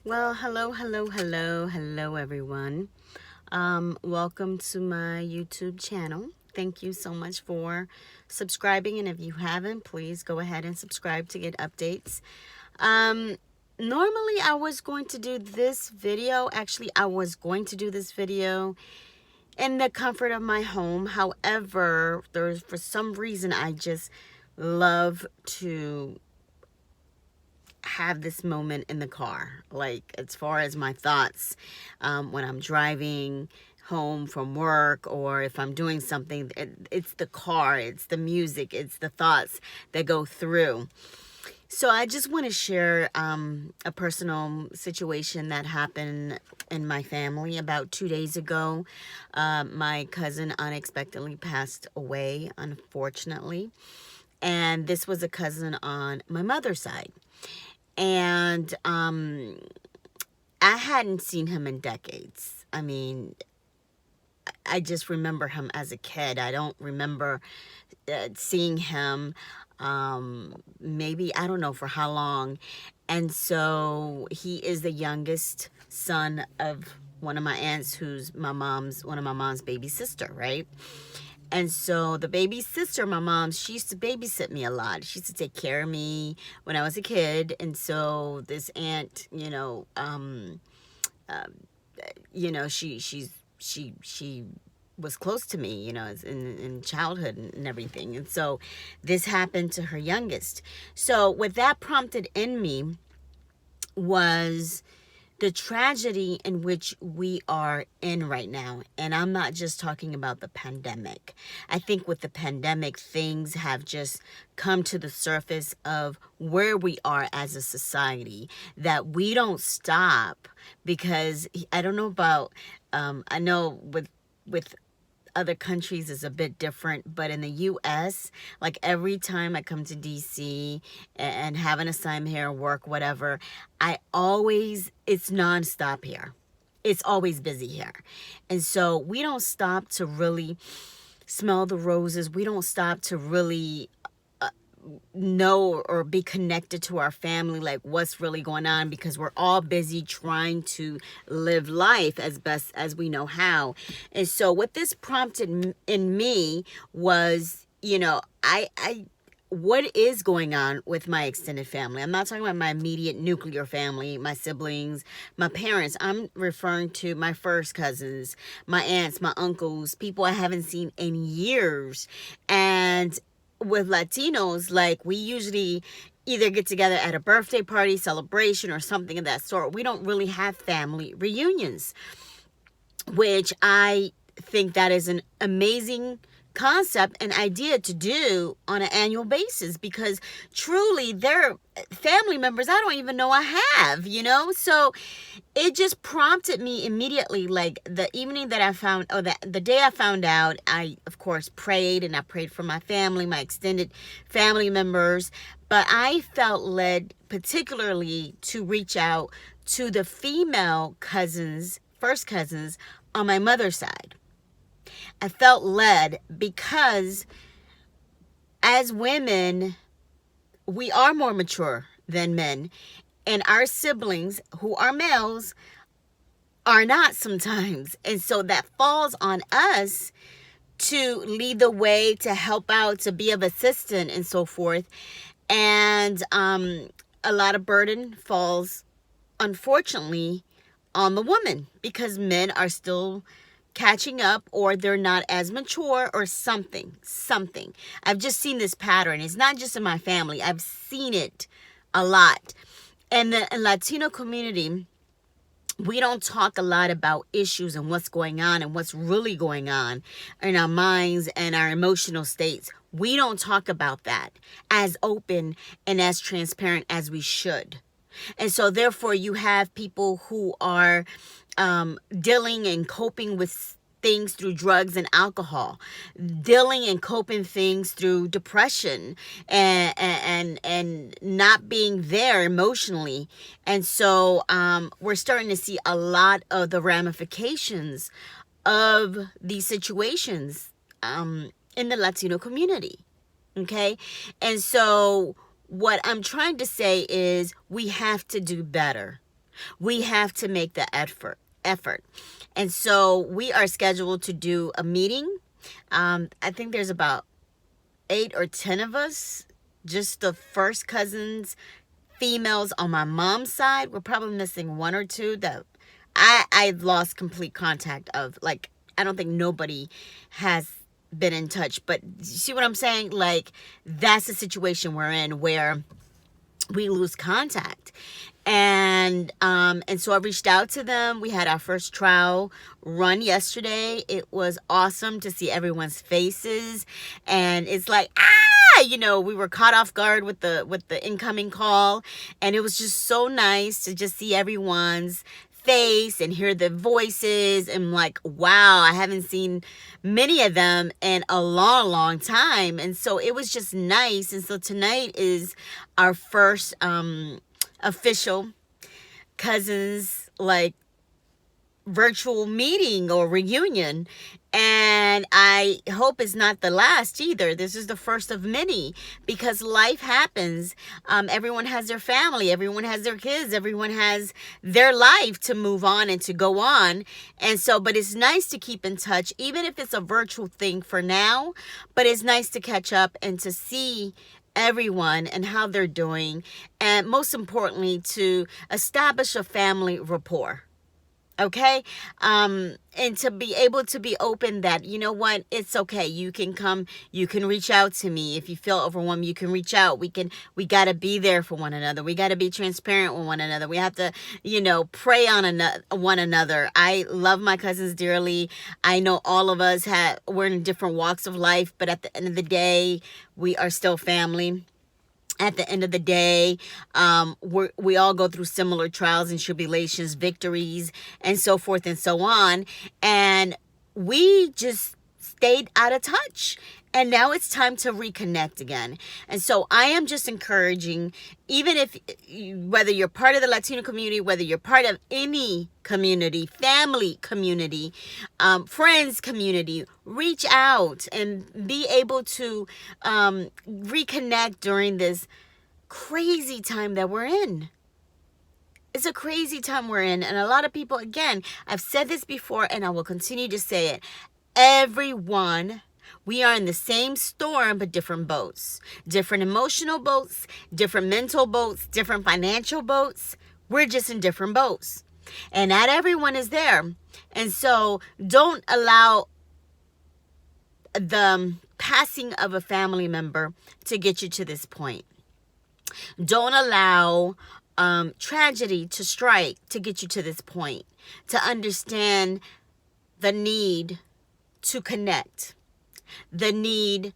Well, hello, everyone. Welcome to my YouTube channel. Thank you so much for subscribing, and if you haven't, please go ahead and subscribe to get updates. Um, Normally, I was going to do this video. Actually, I was going to do this video in the comfort of my home. However, for some reason, I just love to have this moment in the car, like as far as my thoughts when I'm driving home from work, or if I'm doing something. It's the car, it's the music, it's the thoughts that go through. So I just want to share a personal situation that happened in my family about 2 days ago. My cousin unexpectedly passed away, unfortunately, and this was a cousin on my mother's side. And I hadn't seen him in decades. I mean, I just remember him as a kid. I don't remember seeing him, maybe, I don't know for how long. And so he is the youngest son of one of my aunts, who's one of my mom's baby sister, right? And so the baby sister, my mom, she used to babysit me a lot. She used to take care of me when I was a kid. And so this aunt, she was close to me, in childhood and everything. And so this happened to her youngest. So what that prompted in me was the tragedy in which we are in right now. And I'm not just talking about the pandemic. I think with the pandemic, things have just come to the surface of where we are as a society, that we don't stop. Because I don't know about, I know with other countries is a bit different, but in the US, like every time I come to DC and have an assignment here, work, whatever, it's nonstop here. It's always busy here. And so we don't stop to really smell the roses. We don't stop to really know or be connected to our family, like what's really going on, because we're all busy trying to live life as best as we know how. And so what this prompted in me was, what is going on with my extended family? I'm not talking about my immediate nuclear family, my siblings, my parents. I'm referring to my first cousins, my aunts, my uncles, people I haven't seen in years. And with Latinos, like, we usually either get together at a birthday party, celebration, or something of that sort. We don't really have family reunions, which I think that is an amazing concept and idea to do on an annual basis, because truly they're family members I don't even know I have, so it just prompted me immediately. Like the evening that I found, or the day I found out, I of course prayed, and I prayed for my family, my extended family members, but I felt led particularly to reach out to the female cousins, first cousins on my mother's side. I felt led because as women, we are more mature than men, and our siblings who are males are not sometimes. And so that falls on us to lead the way, to help out, to be of assistance, and so forth. And a lot of burden falls, unfortunately, on the woman, because men are still catching up, or they're not as mature, or something. I've just seen this pattern. It's not just in my family. I've seen it a lot. And the Latino community, we don't talk a lot about issues and what's going on and what's really going on in our minds and our emotional states. We don't talk about that as open and as transparent as we should. And so therefore you have people who are dealing and coping with things through drugs and alcohol, dealing and coping things through depression and not being there emotionally. And so we're starting to see a lot of the ramifications of these situations in the Latino community. Okay? And so what I'm trying to say is we have to do better. We have to make the effort. And so we are scheduled to do a meeting. I think there's about 8 or 10 of us, just the first cousins, females on my mom's side. We're probably missing 1 or 2 that I lost complete contact of. Like, I don't think nobody has been in touch. But you see what I'm saying? Like, that's the situation we're in, where we lose contact. And so I reached out to them. We had our first trial run yesterday. It was awesome to see everyone's faces, and it's like, we were caught off guard with the incoming call, and it was just so nice to just see everyone's face and hear the voices. And like, wow, I haven't seen many of them in a long time. And so it was just nice. And so tonight is our first official cousins, like, virtual meeting or reunion, and I hope it's not the last either. This is the first of many, because life happens. Everyone has their family, everyone has their kids, everyone has their life to move on and to go on. And so, but it's nice to keep in touch, even if it's a virtual thing for now. But it's nice to catch up and to see everyone and how they're doing, and most importantly, to establish a family rapport. Okay. And to be able to be open that, you know what, it's okay. You can come, you can reach out to me. If you feel overwhelmed, you can reach out. We got to be there for one another. We got to be transparent with one another. We have to, pray on one another. I love my cousins dearly. I know all of us we're in different walks of life, but at the end of the day, we are still family. At the end of the day, we all go through similar trials and tribulations, victories, and so forth and so on. And we just stayed out of touch. And now it's time to reconnect again. And so I am just encouraging, even if, whether you're part of the Latino community, whether you're part of any community, family community, friends community, reach out and be able to reconnect during this crazy time that we're in. It's a crazy time we're in. And a lot of people, again, I've said this before and I will continue to say it. Everyone, we are in the same storm, but different boats. Different emotional boats, different mental boats, different financial boats. We're just in different boats. And not everyone is there. And so don't allow the passing of a family member to get you to this point. Don't allow tragedy to strike to get you to this point. To understand the need to connect. The need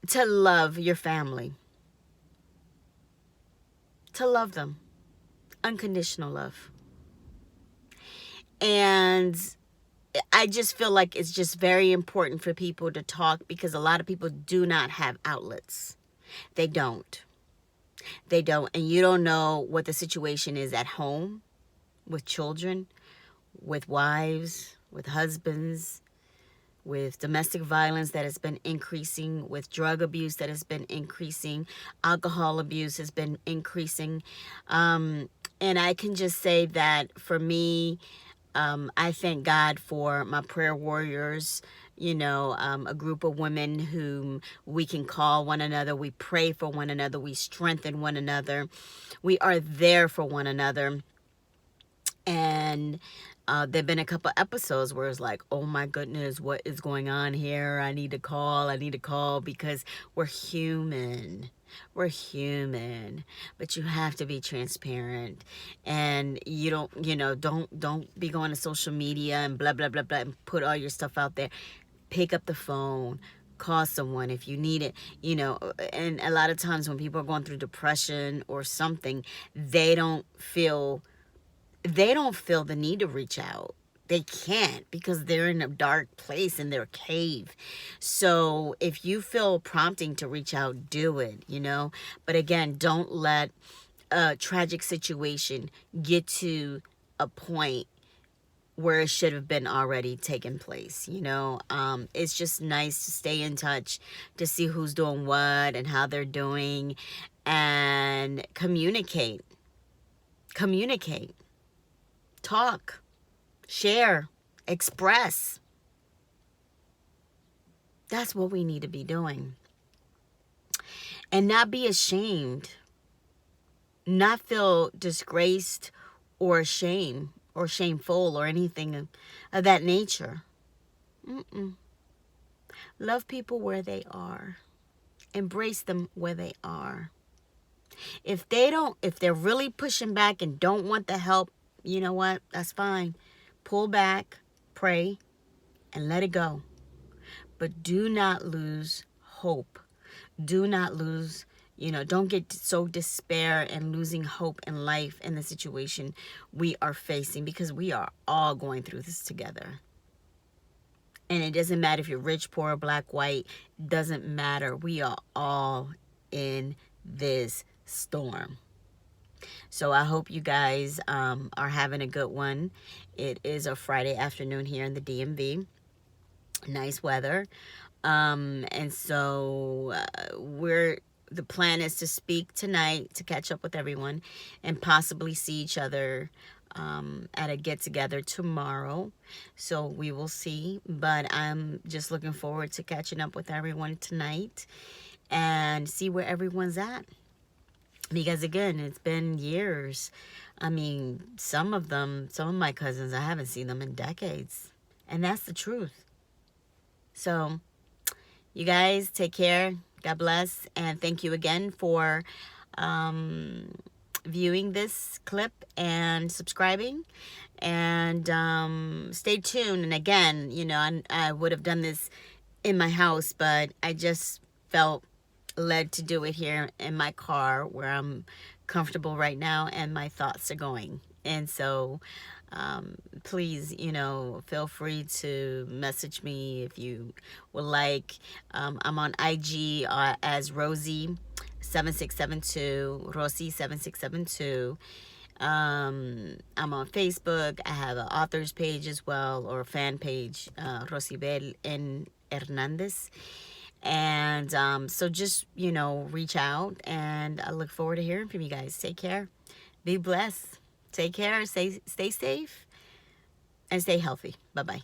to love your family. To love them. Unconditional love. And I just feel like it's just very important for people to talk, because a lot of people do not have outlets. They don't. They don't. And you don't know what the situation is at home, with children, with wives, with husbands, with domestic violence that has been increasing, with drug abuse that has been increasing, alcohol abuse has been increasing. And I can just say that for me, I thank God for my prayer warriors, a group of women whom we can call one another. We pray for one another. We strengthen one another. We are there for one another. And there have been a couple episodes where it's like, oh my goodness, what is going on here? I need to call, because we're human. We're human, but you have to be transparent, and you don't be going to social media and blah, blah, blah, blah, and put all your stuff out there. Pick up the phone, call someone if you need it, and a lot of times when people are going through depression or something, they don't feel the need to reach out. They can't, because they're in a dark place in their cave. So if you feel prompting to reach out, do it, But again, don't let a tragic situation get to a point where it should have been already taken place, It's just nice to stay in touch, to see who's doing what and how they're doing, and communicate. communicate, talk, share, express. That's what we need to be doing. And not be ashamed, not feel disgraced or ashamed or shameful or anything of that nature. Mm-mm. Love people where they are. Embrace them where they are. If they're really pushing back and don't want the help, you know what? That's fine. Pull back, pray, and let it go. But do not lose hope. Do not lose, don't get so despair and losing hope in life and the situation we are facing, because we are all going through this together. And it doesn't matter if you're rich, poor, black, white, doesn't matter. We are all in this storm. So I hope you guys are having a good one. It is a Friday afternoon here in the DMV. Nice weather. And so the plan is to speak tonight, to catch up with everyone, and possibly see each other at a get-together tomorrow. So we will see. But I'm just looking forward to catching up with everyone tonight and see where everyone's at. Because, again, it's been years. I mean, some of my cousins, I haven't seen them in decades. And that's the truth. So, you guys, take care. God bless. And thank you again for viewing this clip and subscribing. And stay tuned. And again, I would have done this in my house, but I just felt led to do it here in my car where I'm comfortable right now and my thoughts are going. And so please, feel free to message me if you would like. I'm on IG as Rosie7672, Rosie7672. I'm on Facebook. I have an author's page as well, or a fan page, Rosibel N. Hernandez. And so just, reach out, and I look forward to hearing from you guys. Take care. Be blessed. Take care. Stay safe. And stay healthy. Bye-bye.